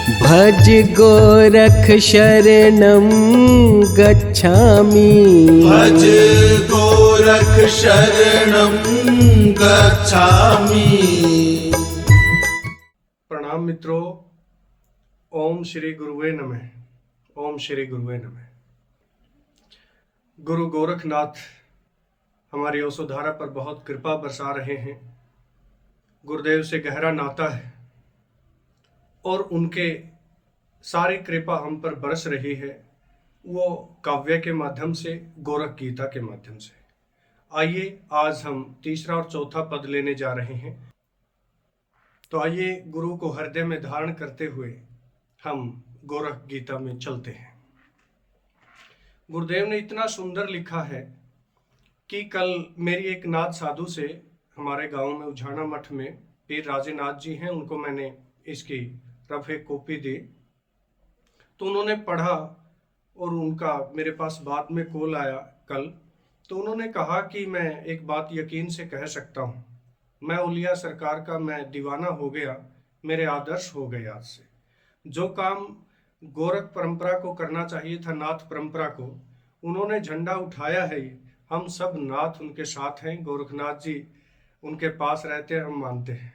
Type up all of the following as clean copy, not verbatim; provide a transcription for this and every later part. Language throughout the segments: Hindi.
भज गोरख शरणं गच्छामि। भज गोरख शरणं गच्छामि। प्रणाम मित्रों। ओम श्री गुरुवे नमः। ओम श्री गुरुवे नमः। गुरु गोरखनाथ हमारी यशोधारा पर बहुत कृपा बरसा रहे हैं। गुरुदेव से गहरा नाता है और उनके सारी कृपा हम पर बरस रही है, वो काव्य के माध्यम से, गोरख गीता के माध्यम से। आइए आज हम तीसरा और चौथा पद लेने जा रहे हैं। तो आइए गुरु को हृदय में धारण करते हुए हम गोरख गीता में चलते हैं। गुरुदेव ने इतना सुंदर लिखा है कि कल मेरी एक नाथ साधु से, हमारे गांव में उझाना मठ में पीर राजेनाथ जी हैं, उनको मैंने इसकी रफ एक कॉपी दी। तो उन्होंने पढ़ा और उनका मेरे पास बाद में कॉल आया कल। तो उन्होंने कहा कि मैं एक बात यकीन से कह सकता हूँ, मैं औलिया सरकार का मैं दीवाना हो गया, मेरे आदर्श हो गए। आज से जो काम गोरख परंपरा को करना चाहिए था, नाथ परंपरा को, उन्होंने झंडा उठाया है। हम सब नाथ उनके साथ हैं, गोरखनाथ जी उनके पास रहते हैं, हम मानते हैं।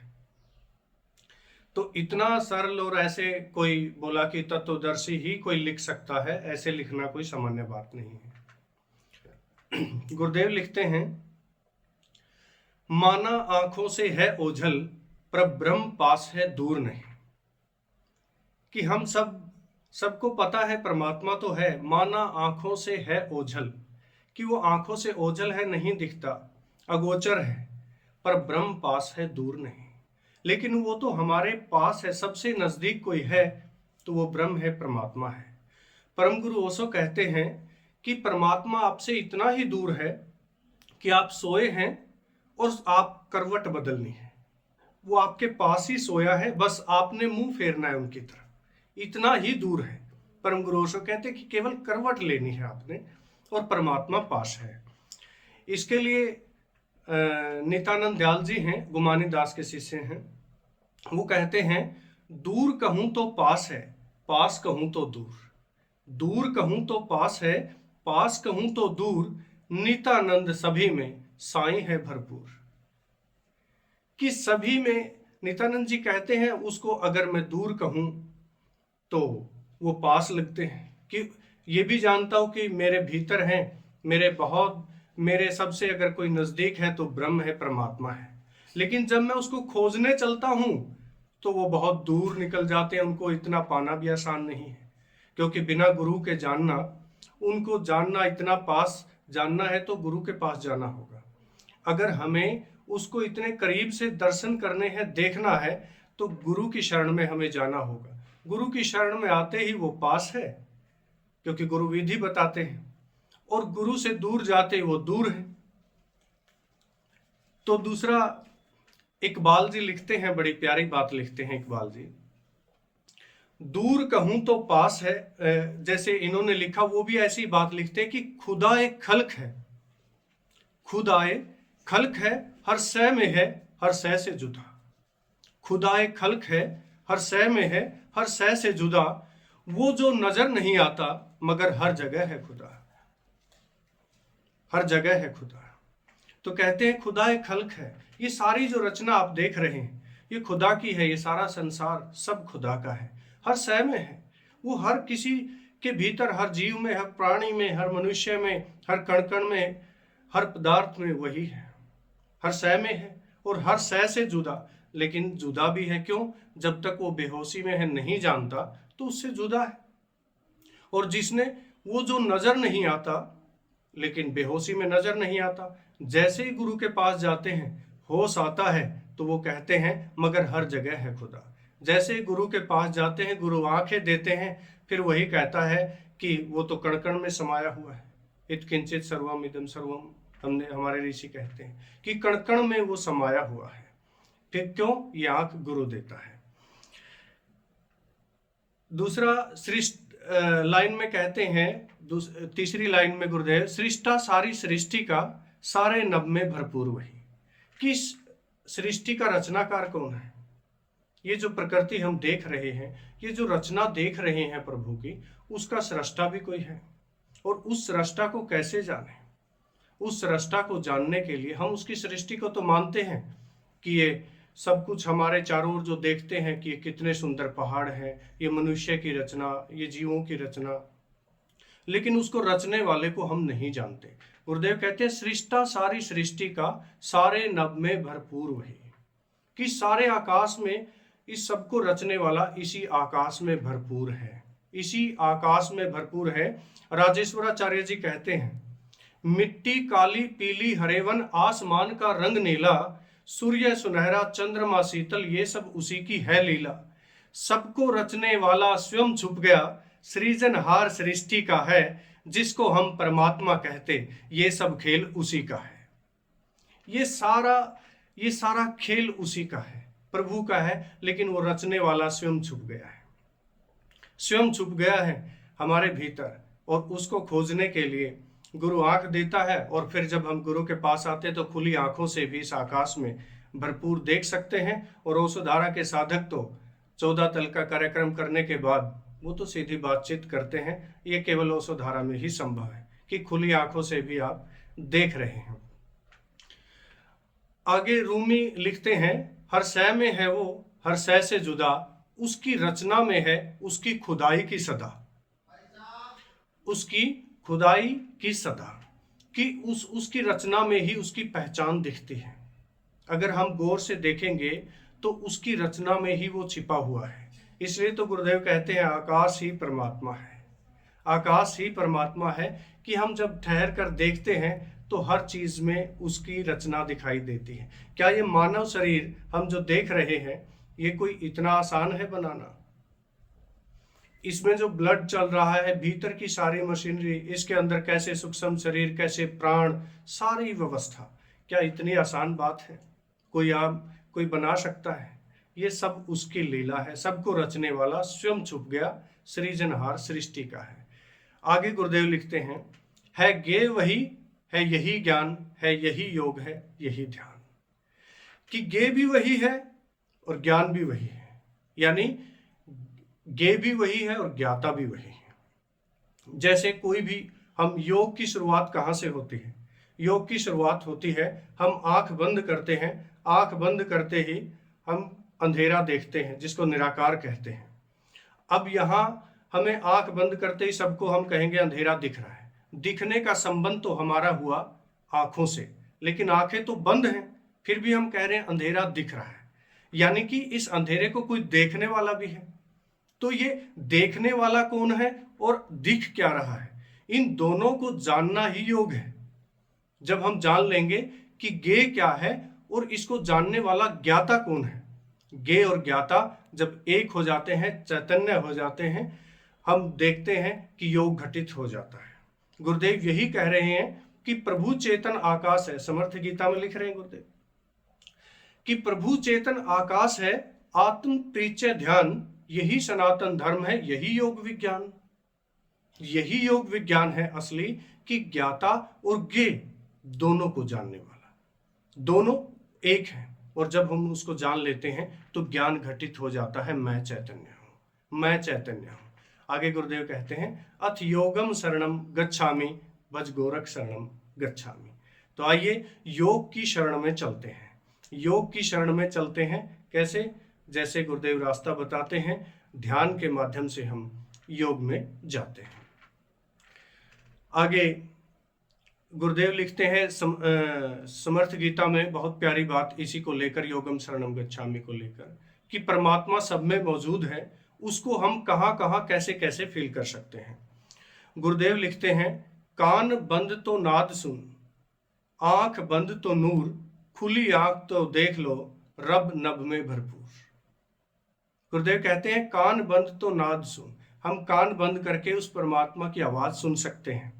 तो इतना सरल और ऐसे कोई बोला कि तत्वदर्शी ही कोई लिख सकता है, ऐसे लिखना कोई सामान्य बात नहीं है। गुरुदेव लिखते हैं, माना आंखों से है ओझल, पर ब्रह्म पास है दूर नहीं। कि हम सबको पता है परमात्मा तो है, माना आंखों से है ओझल, कि वो आंखों से ओझल है, नहीं दिखता, अगोचर है, पर ब्रह्म पास है दूर नहीं। लेकिन वो तो हमारे पास है, सबसे नजदीक कोई है तो वो ब्रह्म है, परमात्मा है। परम गुरु ओशो कहते हैं कि परमात्मा आपसे इतना ही दूर है कि आप सोए हैं और आप करवट बदलनी है, वो आपके पास ही सोया है, बस आपने मुंह फेरना है उनकी तरफ, इतना ही दूर है। परम गुरु ओशो कहते हैं कि केवल करवट लेनी है आपने और परमात्मा पास है। इसके लिए नित्यानंद दयाल जी हैं, गुमानी दास के शिष्य हैं, वो कहते हैं, दूर कहूं तो पास है, पास कहूं तो दूर, दूर कहूं तो पास है, पास कहूं तो दूर, नित्यानंद सभी में साईं है भरपूर। कि सभी में, नित्यानंद जी कहते हैं, उसको अगर मैं दूर कहूं तो वो पास लगते हैं। कि ये भी जानता हूं कि मेरे भीतर हैं, मेरे सबसे अगर कोई नजदीक है तो ब्रह्म है, परमात्मा है। लेकिन जब मैं उसको खोजने चलता हूं तो वो बहुत दूर निकल जाते हैं, उनको इतना पाना भी आसान नहीं है। क्योंकि बिना गुरु के जानना, उनको जानना, इतना पास जानना है तो गुरु के पास जाना होगा। अगर हमें उसको इतने करीब से दर्शन करने हैं, देखना है, तो गुरु की शरण में हमें जाना होगा। गुरु की शरण में आते ही वो पास है, क्योंकि गुरु विधि बताते हैं, और गुरु से दूर जाते ही वो दूर है। तो दूसरा, इकबाल जी लिखते हैं, बड़ी प्यारी बात लिखते हैं इकबाल जी, दूर कहूं तो पास है। जैसे इन्होंने लिखा, वो भी ऐसी बात लिखते हैं कि खुदा एक खल्क है, खुदा एक खल्क है, हर सह में है, हर सह से जुदा। खुदा एक खल्क है, हर सह में है, हर सह से जुदा, वो जो नजर नहीं आता मगर हर जगह है खुदा, हर जगह है खुदा। तो कहते हैं खुदा एक खल्क है। ये सारी जो रचना आप देख रहे हैं ये खुदा की है, ये सारा संसार सब खुदा का है, हर सह में है। वो हर किसी के भीतर, हर जीव में, हर प्राणी में, हर मनुष्य में, हर कण कण में, हर पदार्थ में वही है, हर सह में है और हर सह से जुदा। लेकिन जुदा भी है क्यों? जब तक वो बेहोशी में है, नहीं जानता, तो उससे जुदा है। और जिसने, वो जो नजर नहीं आता, लेकिन बेहोशी में नजर नहीं आता, जैसे ही गुरु के पास जाते हैं होश आता है, तो वो कहते हैं मगर हर जगह है खुदा। जैसे ही गुरु के पास जाते हैं, गुरु आंखें देते हैं, फिर वही कहता है कि वो तो कण कण में समाया हुआ है। इत्किंचित सर्वम इदम सर्वम, हमारे ऋषि कहते हैं कि कण कण में वो समाया हुआ है। फिर क्यों? ये आंख गुरु देता है। दूसरा, सृष्टि लाइन में कहते हैं, तीसरी लाइन में गुरुदेव, सृष्टा सारी सृष्टि का, सारे नभ में भरपूर वही। किस सृष्टि का रचनाकार कौन है? ये जो प्रकृति हम देख रहे हैं, ये जो रचना देख रहे हैं प्रभु की, उसका सृष्टा भी कोई है। और उस सृष्टा को कैसे जाने? उस सृष्टा को जानने के लिए हम उसकी सृष्टि को तो मानते हैं कि ये सब कुछ हमारे चारों ओर जो देखते हैं कि ये कितने सुंदर पहाड़ हैं, ये मनुष्य की रचना, ये जीवों की रचना, लेकिन उसको रचने वाले को हम नहीं जानते। गुरुदेव कहते हैं सृष्टा सारी सृष्टि का सारे नभ में भरपूर वही, कि सारे आकाश में इस सबको रचने वाला इसी आकाश में भरपूर है, इसी आकाश में भरपूर है। राजेश्वराचार्य जी कहते हैं मिट्टी काली पीली हरेवन, आसमान का रंग नीला, सूर्य सुनहरा चंद्रमा शीतल, ये सब उसी की है लीला। सबको रचने वाला स्वयं छुप गया, सृजनहार सृष्टि का है, जिसको हम परमात्मा कहते, ये सब खेल उसी का है। ये सारा खेल उसी का है, प्रभु का है, लेकिन वो रचने वाला स्वयं छुप गया है, स्वयं छुप गया है हमारे भीतर। और उसको खोजने के लिए गुरु आंख देता है, और फिर जब हम गुरु के पास आते तो खुली आंखों से भी इस आकाश में भरपूर देख सकते हैं। और ओशोधारा के साधक तो 14 तल का कार्यक्रम करने के बाद वो तो सीधी बातचीत करते हैं। ये केवल ओशोधारा में ही संभव है कि खुली आंखों से भी आप देख रहे हैं। आगे रूमी लिखते हैं हर शय में है वो हर शय से जुदा, उसकी रचना में है उसकी खुदाई की सदा, उसकी खुदाई की सदा, कि उसकी रचना में ही उसकी पहचान दिखती है। अगर हम गौर से देखेंगे तो उसकी रचना में ही वो छिपा हुआ है। इसलिए तो गुरुदेव कहते हैं आकाश ही परमात्मा है, आकाश ही परमात्मा है, कि हम जब ठहर कर देखते हैं तो हर चीज में उसकी रचना दिखाई देती है। क्या ये मानव शरीर हम जो देख रहे हैं ये कोई इतना आसान है बनाना? इसमें जो ब्लड चल रहा है, भीतर की सारी मशीनरी, इसके अंदर कैसे सूक्ष्म शरीर, कैसे प्राण, सारी व्यवस्था, क्या इतनी आसान बात है? कोई बना सकता है? ये सब उसकी लीला है। सबको रचने वाला स्वयं छुप गया, सृजनहार सृष्टि का है। आगे गुरुदेव लिखते हैं है गे वही है यही ज्ञान है यही योग है यही ध्यान, कि गे भी वही है और ज्ञान भी वही है, यानी गे भी वही है और ज्ञाता भी वही है। जैसे कोई भी, हम योग की शुरुआत कहाँ से होती है? योग की शुरुआत होती है, हम आंख बंद करते हैं, आंख बंद करते ही हम अंधेरा देखते हैं, जिसको निराकार कहते हैं। अब यहाँ हमें आंख बंद करते ही सबको हम कहेंगे अंधेरा दिख रहा है। दिखने का संबंध तो हमारा हुआ आंखों से, लेकिन आंखें तो बंद हैं, फिर भी हम कह रहे हैं अंधेरा दिख रहा है, यानी कि इस अंधेरे को कोई देखने वाला भी है। तो ये देखने वाला कौन है और दिख क्या रहा है, इन दोनों को जानना ही योग है। जब हम जान लेंगे कि गे क्या है और इसको जानने वाला ज्ञाता कौन है, गे और ज्ञाता जब एक हो जाते हैं, चैतन्य हो जाते हैं, हम देखते हैं कि योग घटित हो जाता है। गुरुदेव यही कह रहे हैं कि प्रभु चेतन आकाश है। समर्थ गीता में लिख रहे हैं गुरुदेव कि प्रभु चेतन आकाश है, आत्म परिचय ध्यान, यही सनातन धर्म है, यही योग विज्ञान। यही योग विज्ञान है असली, कि ज्ञाता और गे दोनों को जानने वाला, दोनों एक है। और जब हम उसको जान लेते हैं तो ज्ञान घटित हो जाता है, मैं चैतन्य हूं, मैं चैतन्य हूं। आगे गुरुदेव कहते हैं अथ योगम शरणम गच्छामि भज गोरख शरणम गच्छामि। तो आइए योग की शरण में चलते हैं। योग की शरण में चलते हैं कैसे? जैसे गुरुदेव रास्ता बताते हैं, ध्यान के माध्यम से हम योग में जाते हैं। आगे गुरुदेव लिखते हैं समर्थ गीता में बहुत प्यारी बात इसी को लेकर, योगम शरणम गच्छामि को लेकर, कि परमात्मा सब में मौजूद है, उसको हम कहाँ कहाँ कैसे कैसे फील कर सकते हैं। गुरुदेव लिखते हैं कान बंद तो नाद सुन, आंख बंद तो नूर, खुली आंख तो देख लो रब नभ में भरपूर। गुरुदेव कहते हैं कान बंद तो नाद सुन, हम कान बंद करके उस परमात्मा की आवाज सुन सकते हैं,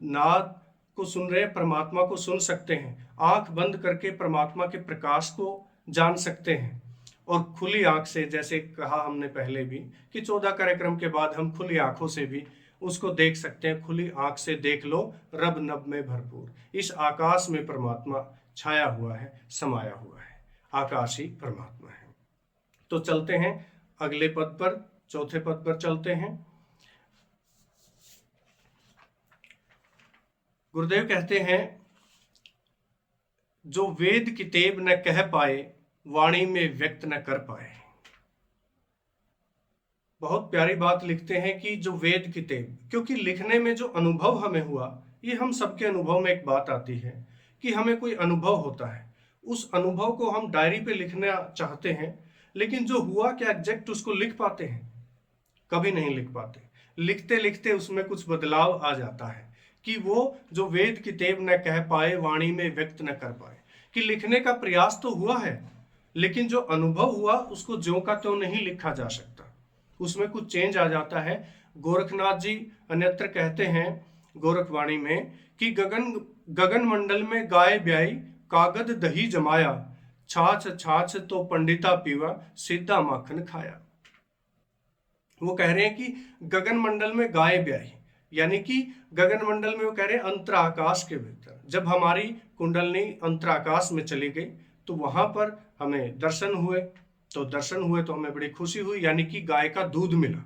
नाद को सुन रहे परमात्मा को सुन सकते हैं। आंख बंद करके परमात्मा के प्रकाश को जान सकते हैं, और खुली आंख से, जैसे कहा हमने पहले भी कि 14 कार्यक्रम के बाद हम खुली आंखों से भी उसको देख सकते हैं। खुली आंख से देख लो रब नभ में भरपूर, इस आकाश में परमात्मा छाया हुआ है, समाया हुआ है, आकाश ही परमात्मा है। तो चलते हैं अगले पद पर, चौथे पद पर चलते हैं। गुरुदेव कहते हैं, जो वेद किताब न कह पाए, वाणी में व्यक्त न कर पाए। बहुत प्यारी बात लिखते हैं कि जो वेद किताब, क्योंकि लिखने में जो अनुभव हमें हुआ, ये हम सबके अनुभव में एक बात आती है कि हमें कोई अनुभव होता है, उस अनुभव को हम डायरी पे लिखना चाहते हैं, लेकिन जो हुआ क्या एग्जैक्ट उसको लिख पाते हैं? कभी नहीं लिख पाते। लिखते लिखते उसमें कुछ बदलाव आ जाता है कि वो जो वेद किताब न कह पाए, वाणी में व्यक्त न कर पाए, कि लिखने का प्रयास तो हुआ है, लेकिन जो अनुभव हुआ उसको ज्यों का त्यों नहीं लिखा जा सकता, उसमें कुछ चेंज आ जाता है। गोरखनाथ जी अन्यत्र कहते हैं गोरखवाणी में कि गगन मंडल में गाय ब्याई, कागद दही जमाया, छाछ छाछ तो पंडिता पीवा, सीधा माखन खाया। वो कह रहे हैं कि गगन मंडल में गाय ब्याई, यानी कि गगन मंडल में वो कह रहे हैं अंतराकाश के भीतर, जब हमारी कुंडलनी अंतराकाश में चली गई तो वहां पर हमें दर्शन हुए, तो हमें बड़ी खुशी हुई, यानी कि गाय का दूध मिला,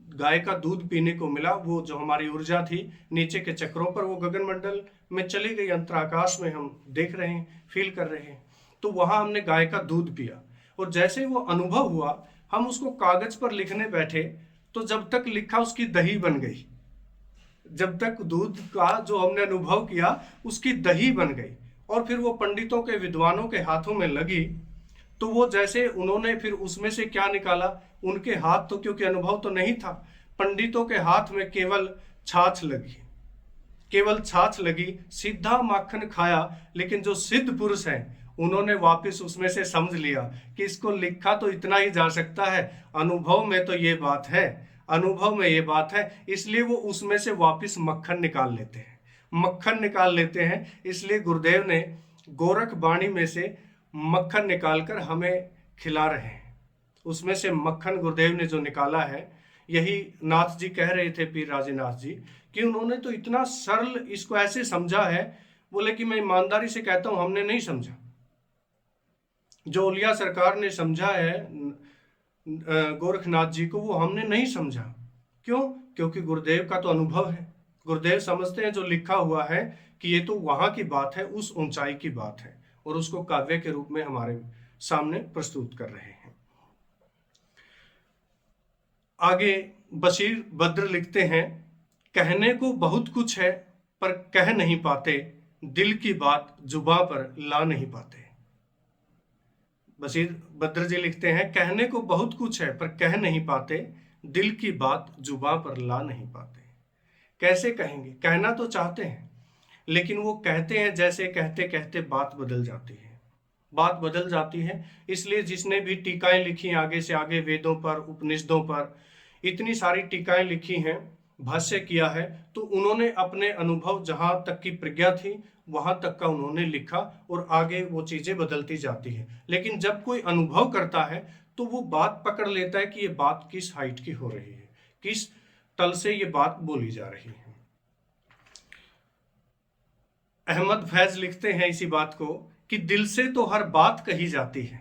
गाय का दूध पीने को मिला। वो जो हमारी ऊर्जा थी नीचे के चक्रों पर, वो गगन मंडल में चली गई, अंतराकाश में हम देख रहे हैं, फील कर रहे हैं। तो वहां हमने गाय का दूध पिया, और जैसे वो अनुभव हुआ, हम उसको कागज पर लिखने बैठे, तो जब तक लिखा उसकी दही बन गई, जब तक दूध का जो हमने अनुभव किया उसकी दही बन गई, और फिर वो पंडितों के, विद्वानों के हाथों में लगी, तो वो जैसे उन्होंने फिर उसमें से क्या निकाला, उनके हाथ तो, क्योंकि अनुभव तो नहीं था, पंडितों के हाथ में केवल छाछ लगी, केवल छाछ लगी, सीधा माखन खाया। लेकिन जो सिद्ध पुरुष हैं उन्होंने वापस उसमें से समझ लिया कि इसको लिखा तो इतना ही जा सकता है, अनुभव में तो ये बात है, अनुभव में ये बात है, इसलिए वो उसमें से वापस मक्खन निकाल लेते हैं, मक्खन निकाल लेते हैं। इसलिए गुरुदेव ने गोरख वाणी में से मक्खन निकालकर हमें खिला रहे हैं। उसमें से मक्खन गुरुदेव ने जो निकाला है, यही नाथ जी कह रहे थे, पीर राजेनाथ जी, कि उन्होंने तो इतना सरल इसको ऐसे समझा है, बोले कि मैं ईमानदारी से कहता हूं हमने नहीं समझा। जो ओलिया सरकार ने समझा है गोरखनाथ जी को, वो हमने नहीं समझा। क्यों? क्योंकि गुरुदेव का तो अनुभव है, गुरुदेव समझते हैं जो लिखा हुआ है कि ये तो वहां की बात है, उस ऊंचाई की बात है, और उसको काव्य के रूप में हमारे सामने प्रस्तुत कर रहे हैं। आगे बशीर बद्र लिखते हैं, कहने को बहुत कुछ है पर कह नहीं पाते, दिल की बात जुबां पर ला नहीं पाते। बशीर बद्र जी लिखते हैं, कहने को बहुत कुछ है पर कह नहीं पाते, दिल की बात जुबां पर ला नहीं पाते। कैसे कहेंगे? कहना तो चाहते हैं, लेकिन वो कहते हैं जैसे कहते कहते बात बदल जाती है, बात बदल जाती है। इसलिए जिसने भी टीकाएं लिखी आगे से आगे, वेदों पर, उपनिषदों पर इतनी सारी टीकाएं लिखी हैं, भाष्य किया है, तो उन्होंने अपने अनुभव, जहां तक की प्रज्ञा थी वहां तक का उन्होंने लिखा, और आगे वो चीजें बदलती जाती है। लेकिन जब कोई अनुभव करता है तो वो बात पकड़ लेता है कि ये बात किस हाइट की हो रही है, किस तल से ये बात बोली जा रही है। अहमद फैज लिखते हैं इसी बात को कि दिल से तो हर बात कही जाती है,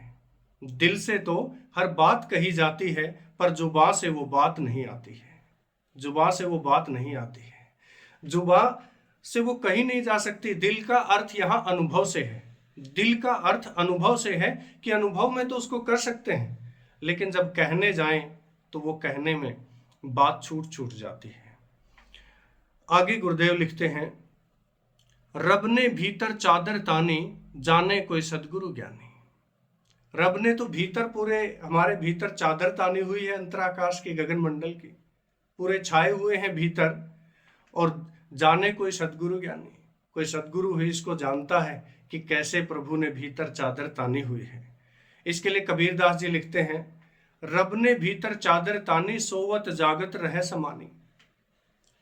दिल से तो हर बात कही जाती है, पर जुबां से वो बात नहीं आती है, जुबां से वो बात नहीं आती है, जुबां से वो कहीं नहीं जा सकती। दिल का अर्थ यहाँ अनुभव से है, दिल का अर्थ अनुभव से है कि अनुभव में तो उसको कर सकते हैं, लेकिन जब कहने जाएं तो वो कहने में बात छूट छूट जाती है। आगे गुरुदेव लिखते हैं, रब ने भीतर चादर तानी, जाने कोई सदगुरु ज्ञानी। रब ने तो भीतर, पूरे हमारे भीतर चादर तानी हुई है अंतराकाश की, गगन मंडल की, पूरे छाए हुए हैं भीतर, और जाने कोई सदगुरु ज्ञानी, कोई सदगुरु ही इसको जानता है कि कैसे प्रभु ने भीतर चादर तानी हुई है। इसके लिए कबीरदास जी लिखते हैं, रब ने भीतर चादर तानी, सोवत जागत रह समानी।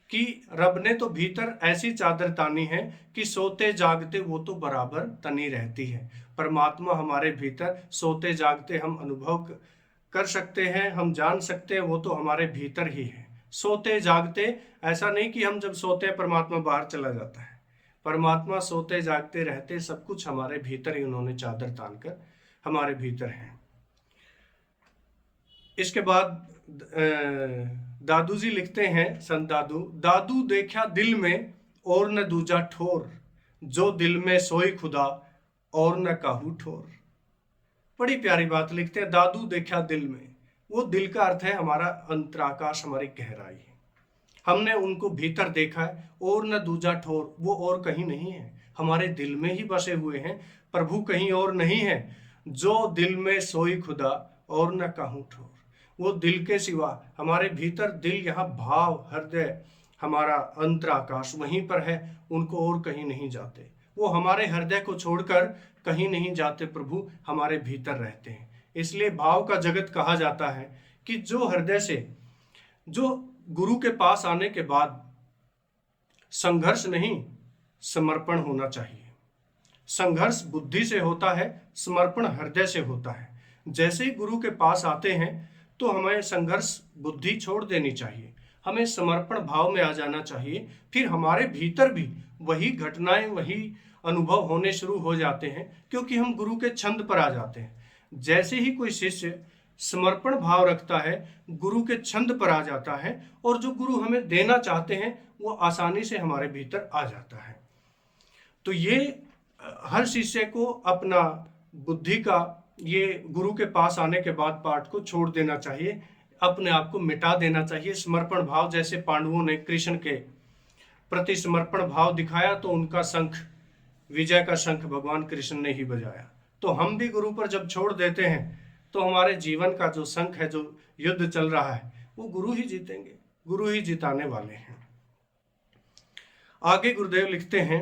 कि रब ने तो भीतर ऐसी चादर तानी है कि सोते जागते वो तो बराबर तनी रहती है। परमात्मा हमारे भीतर सोते जागते हम अनुभव कर सकते हैं, हम जान सकते हैं, वो तो हमारे भीतर ही है। सोते जागते, ऐसा नहीं कि हम जब सोते हैं परमात्मा बाहर चला जाता है, परमात्मा सोते जागते रहते, सब कुछ हमारे भीतर ही उन्होंने चादर तान कर हमारे भीतर है। इसके बाद दादू जी लिखते हैं, संत दादू, दादू देखा दिल में और न दूजा ठोर, जो दिल में सोई खुदा और न काहू ठोर। बड़ी प्यारी बात लिखते हैं, दादू देखा दिल में। वो दिल का अर्थ है हमारा अंतराकाश, हमारी गहराई है। हमने उनको भीतर देखा है, और न दूजा ठोर, वो और कहीं नहीं है, हमारे दिल में ही बसे हुए हैं। प्रभु कहीं और नहीं है। जो दिल में सोई खुदा और न काहू ठोर, वो दिल के सिवा हमारे भीतर, दिल यहाँ भाव, हृदय, हमारा अंतराकाश वहीं पर है, उनको और कहीं नहीं जाते। वो हमारे हृदय को छोड़कर कहीं नहीं जाते, प्रभु हमारे भीतर रहते हैं। इसलिए भाव का जगत कहा जाता है कि जो हृदय से, जो गुरु के पास आने के बाद संघर्ष नहीं, समर्पण होना चाहिए। संघर्ष बुद्धि से होता है, समर्पण हृदय से होता है। जैसे ही गुरु के पास आते हैं तो हमें संघर्ष बुद्धि छोड़ देनी चाहिए, हमें समर्पण भाव में आ जाना चाहिए। फिर हमारे भीतर भी वही घटनाएं, वही अनुभव होने शुरू हो जाते हैं, क्योंकि हम गुरु के छंद पर आ जाते हैं। जैसे ही कोई शिष्य समर्पण भाव रखता है, गुरु के छंद पर आ जाता है, और जो गुरु हमें देना चाहते हैं वो आसानी से हमारे भीतर आ जाता है। तो ये हर शिष्य को अपना बुद्धि का, ये गुरु के पास आने के बाद पाठ को छोड़ देना चाहिए, अपने आप को मिटा देना चाहिए। समर्पण भाव, जैसे पांडवों ने कृष्ण के प्रति समर्पण भाव दिखाया तो उनका शंख, विजय का शंख भगवान कृष्ण ने ही बजाया। तो हम भी गुरु पर जब छोड़ देते हैं तो हमारे जीवन का जो शंख है, जो युद्ध चल रहा है, वो गुरु ही जीतेंगे, गुरु ही जिताने वाले हैं। आगे गुरुदेव लिखते हैं,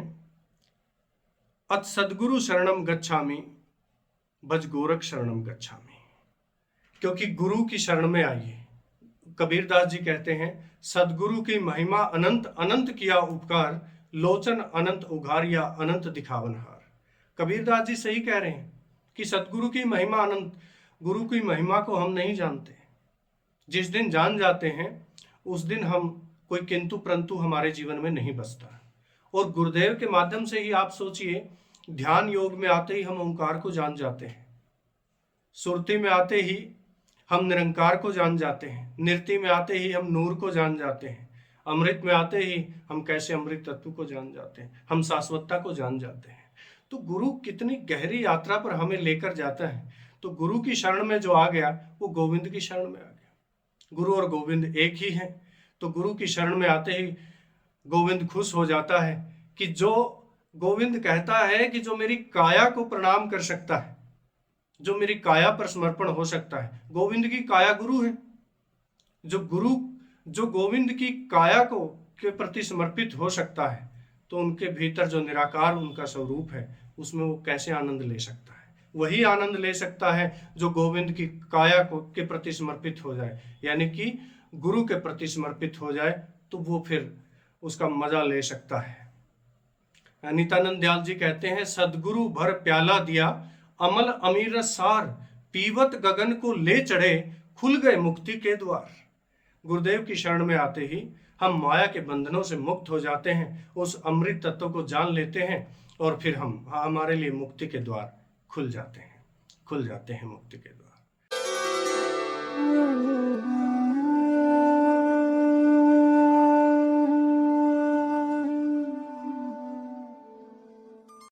अत सद्गुरु शरणम गच्छामि, भज गोरख शरणम गच्छामि। क्योंकि गुरु की शरण में आइए। कबीरदास जी कहते हैं, सद्गुरु की महिमा अनंत, अनंत किया उपकार, लोचन अनंत उघारिया, अनंत दिखावनहार। कबीरदास जी सही कह रहे हैं कि सद्गुरु की महिमा अनंत। गुरु की महिमा को हम नहीं जानते। जिस दिन जान जाते हैं उस दिन हम, कोई किंतु परंतु हमारे जीवन में नहीं बसता। और गुरुदेव के माध्यम से ही आप सोचिए, ध्यान योग में आते ही हम ओंकार को जान जाते हैं, सुरती में आते ही हम निरंकार को जान जाते हैं, नृत्य में आते ही हम नूर को जान जाते हैं, अमृत में आते ही हम कैसे अमृत तत्व को जान जाते हैं, हम शाश्वतता को जान जाते हैं। तो गुरु कितनी गहरी यात्रा पर हमें लेकर जाता है। तो गुरु की शरण में जो आ गया वो गोविंद की शरण में आ गया। गुरु और गोविंद एक ही है। तो गुरु की शरण में आते ही गोविंद खुश हो जाता है कि जो गोविंद कहता है कि जो मेरी काया को प्रणाम कर सकता है, जो मेरी काया पर समर्पण हो सकता है, गोविंद की काया गुरु है। जो गुरु, जो गोविंद की काया को के प्रति समर्पित हो सकता है, तो उनके भीतर जो निराकार उनका स्वरूप है, उसमें वो कैसे आनंद ले सकता है। वही आनंद ले सकता है जो गोविंद की काया को के प्रति समर्पित हो जाए, यानी कि गुरु के प्रति समर्पित हो जाए, तो वो फिर उसका मजा ले सकता है। नित्यानंद दयाल जी कहते हैं, सदगुरु भर प्याला दिया, अमल अमीर सार, पीवत गगन को ले चढ़े, खुल गए मुक्ति के द्वार। गुरुदेव की शरण में आते ही हम माया के बंधनों से मुक्त हो जाते हैं, उस अमृत तत्व को जान लेते हैं, और फिर हमारे लिए मुक्ति के द्वार खुल जाते हैं मुक्ति के द्वार।